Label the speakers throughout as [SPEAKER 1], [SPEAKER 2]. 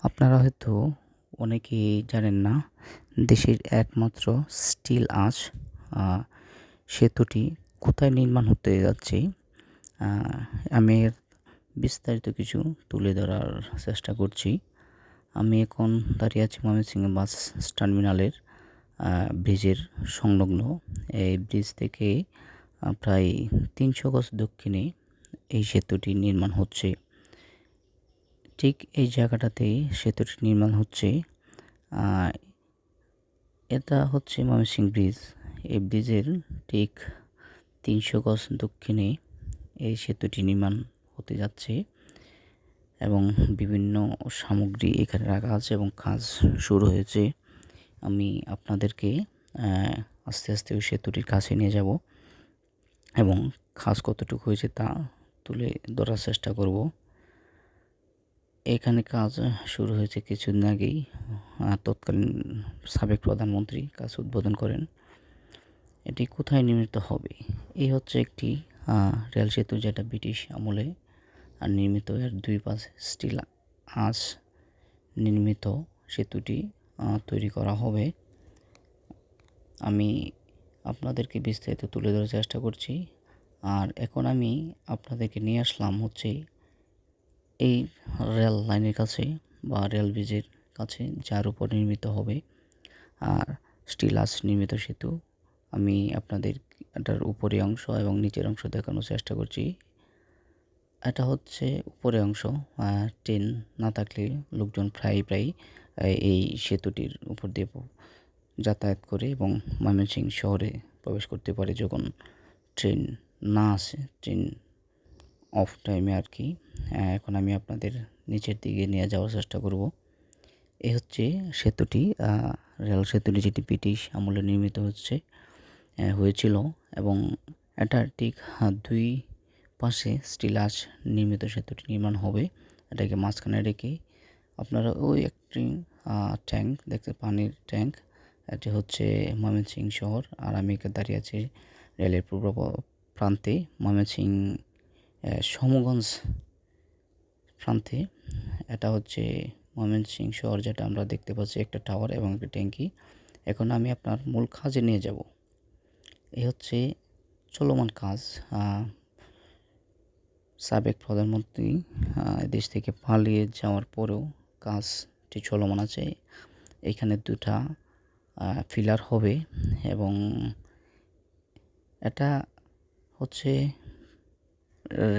[SPEAKER 1] আপনারা হয়তো অনেকেই জানেন না, দেশের একমাত্র স্টিল আঁচ আ সেতুটি কোথায় নির্মাণ হতে যাচ্ছে। আ আমি এর বিস্তারিত কিছু তুলে ধরার চেষ্টা করছি। আমি এখন দাঁড়িয়ে আছি ময়মনসিংহ বাস টার্মিনালের ব্রিজের সংলগ্ন। এই ব্রিজ থেকে প্রায় ৩০০ গজ দক্ষিণে এই সেতুটি নির্মাণ হচ্ছে। ঠিক এই জায়গাটাতেই সেতুটি নির্মাণ হচ্ছে। আ এটা হচ্ছে ময়মনসিংহ ব্রিজ। এই ব্রিজের ঠিক ৩০০ গজ দক্ষিণে এই সেতুটি নির্মাণ হতে যাচ্ছে এবং বিভিন্ন সামগ্রী এখানে রাখা আছে এবং কাজ শুরু হয়েছে। আমি আপনাদেরকে আস্তে, আস্তে ওই সেতুটির কাছে নিয়ে যাব এবং কাজ কতটুকু হয়েছে তা তুলে ধরার চেষ্টা করব। এখানে কাজ শুরু হয়েছে কিছুদিন আগেই। তৎকালীন সাবেক প্রধানমন্ত্রী কাজ উদ্বোধন করেন। এটি কোথায় নির্মিত হবে? এই হচ্ছে একটি রেল সেতু, যেটা ব্রিটিশ আমলে নির্মিত। এর দুই পাশে স্টিল আঁচ নির্মিত সেতুটি তৈরি করা হবে। আমি আপনাদেরকে বিস্তারিত তুলে ধরার চেষ্টা করছি। আর এখন আমি আপনাদেরকে নিয়ে আসলাম হচ্ছে এই রেল লাইনের কাছে বা রেল ব্রিজের কাছে, যার উপর নির্মিত হবে আর স্টিল আঁচ নির্মিত সেতু। আমি আপনাদের এটার উপরের অংশ এবং নিচের অংশ দেখানোর চেষ্টা করছি। এটা হচ্ছে উপরের অংশ। ট্রেন না থাকলে লোকজন প্রায় এই সেতুটির উপর দিয়ে যাতায়াত করে এবং ময়মনসিংহ শহরে প্রবেশ করতে পারে যখন ট্রেন না আসে, ট্রেন অফ টাইমে আর কি। এখন আমি আপনাদের নিচের দিকে নিয়ে যাওয়ার চেষ্টা করব। এই হচ্ছে সেতুটি, রেল সেতুটি, যেটি ব্রিটিশ আমলে নির্মিত হয়েছিল এবং এটা ঠিক দুই পাশে স্টিল আঁচ নির্মিত সেতুটি নির্মাণ হবে। এটাকে মাঝখানে রেখে আপনারা ওই একটি ট্যাঙ্ক দেখতে, পানির ট্যাঙ্ক। এটি হচ্ছে ময়মনসিংহ শহর। আর আমি এখানে দাঁড়িয়ে আছি রেলের পূর্ব প্রান্তে, ময়মনসিংহ সমগঞ্জ প্রান্তে। এটা হচ্ছে ময়মনসিংহ শহর, যেটা আমরা দেখতে পাচ্ছি একটা টাওয়ার এবং একটা ট্যাঙ্কি। এখন আমি আপনার মূল কাজে নিয়ে যাব। এই হচ্ছে চলমান কাজ। সাবেক প্রধানমন্ত্রী দেশ থেকে পালিয়ে যাওয়ার পরেও কাজটি চলমান আছে। এখানে দুটা পিলার হবে এবং এটা হচ্ছে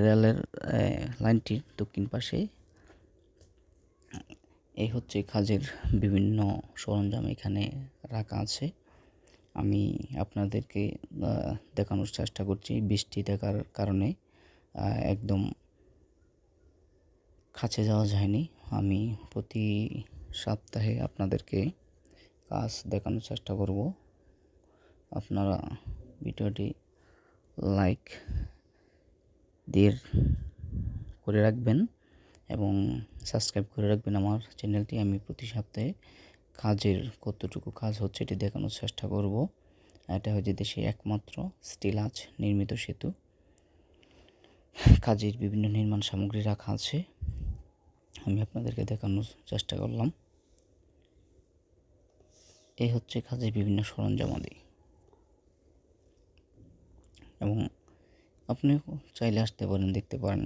[SPEAKER 1] রেলের লাইনটির দক্ষিণ পাশে। এই হচ্ছে কাজের বিভিন্ন সরঞ্জাম এখানে রাখা আছে। আমি আপনাদেরকে দেখানোর চেষ্টা করছি। বৃষ্টি থাকার কারণে একদম কাছে যাওয়া যায়নি। আমি প্রতি সপ্তাহে আপনাদেরকে কাজ দেখানোর চেষ্টা করব। আপনারা ভিডিওটি লাইক দিয়ে করে রাখবেন এবং সাবস্ক্রাইব করে রাখবেন আমার চ্যানেলটি। আমি প্রতি সপ্তাহে কাজের কতটুকু কাজ হচ্ছে এটি দেখানোর চেষ্টা করব। এটা হচ্ছে দেশে একমাত্র স্টিল আঁচ নির্মিত সেতু। কাজের বিভিন্ন নির্মাণ সামগ্রী রাখা আছে, আমি আপনাদেরকে দেখানোর চেষ্টা করলাম। এই হচ্ছে কাজের বিভিন্ন সরঞ্জামাদি এবং আপনি চাইলে আসতে পারেন, দেখতে পারেন।